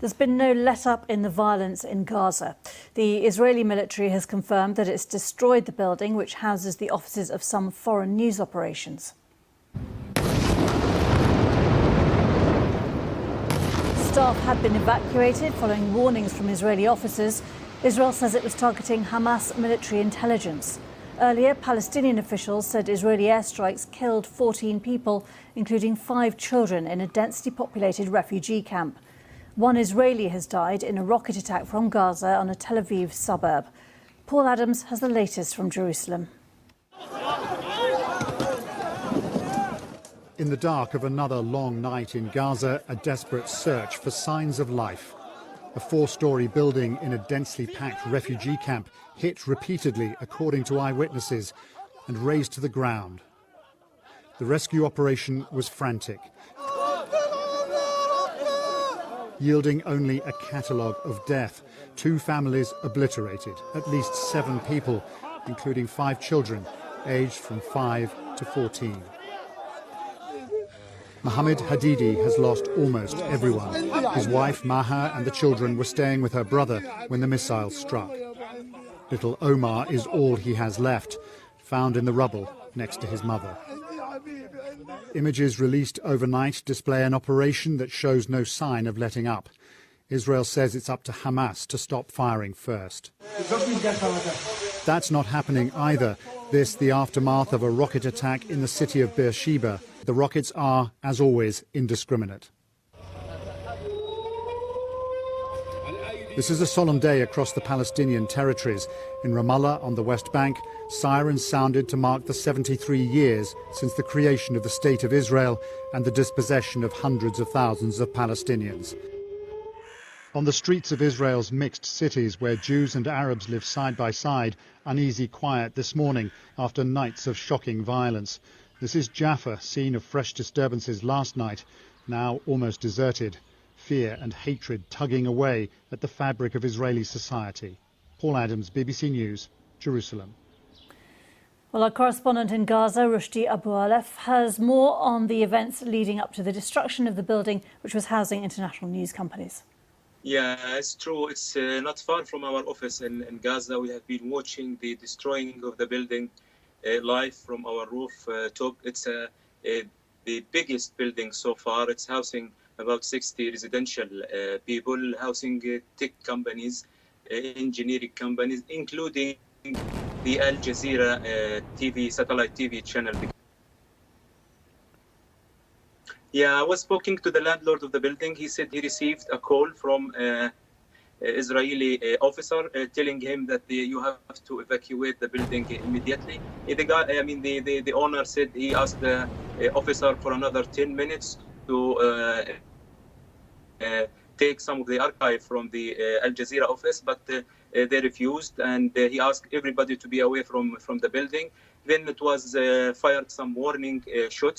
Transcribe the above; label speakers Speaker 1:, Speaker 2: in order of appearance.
Speaker 1: There's been no let-up in the violence in Gaza. The Israeli military has confirmed that it's destroyed the building which houses the offices of some foreign news operations. Staff had been evacuated following warnings from Israeli officers. Israel says it was targeting Hamas military intelligence. Earlier, Palestinian officials said Israeli airstrikes killed 14 people, including 5 children, in a densely populated refugee camp. One Israeli has died in a rocket attack from Gaza on a Tel Aviv suburb. Paul Adams has the latest from Jerusalem.
Speaker 2: In the dark of another long night in Gaza, a desperate search for signs of life. A 4-story building in a densely packed refugee camp hit repeatedly, according to eyewitnesses, and razed to the ground. The rescue operation was frantic, yielding only a catalogue of death. 2 families obliterated, at least 7 people, including 5 children, aged from 5 to 14. Mohammed Hadidi has lost almost everyone. His wife, Maha, and the children were staying with her brother when the missile struck. Little Omar is all he has left, found in the rubble next to his mother. Images released overnight display an operation that shows no sign of letting up. Israel says it's up to Hamas to stop firing first. That's not happening either. This, the aftermath of a rocket attack in the city of Beersheba. The rockets are, as always, indiscriminate. This is a solemn day across the Palestinian territories. In Ramallah, on the West Bank, sirens sounded to mark the 73 years since the creation of the State of Israel and the dispossession of hundreds of thousands of Palestinians. On the streets of Israel's mixed cities, where Jews and Arabs live side by side, uneasy quiet this morning after nights of shocking violence. This is Jaffa, scene of fresh disturbances last night, now almost deserted. Fear and hatred tugging away at the fabric of Israeli society. Paul Adams, BBC News, Jerusalem.
Speaker 1: Well, our correspondent in Gaza, Rushdie Abu Aleph, has more on the events leading up to the destruction of the building which was housing international news companies.
Speaker 3: Yeah, it's true. It's not far from our office in Gaza. We have been watching the destroying of the building live from our rooftop. It's the biggest building so far. It's housing about 60 residential people, housing tech companies, engineering companies, including the Al-Jazeera satellite TV channel. Yeah, I was speaking to the landlord of the building. He said he received a call from Israeli officer telling him that you have to evacuate the building immediately. The owner said he asked the officer for another 10 minutes to take some of the archive from the Al Jazeera office, but they refused, and he asked everybody to be away from the building. Then it was fired some warning shots.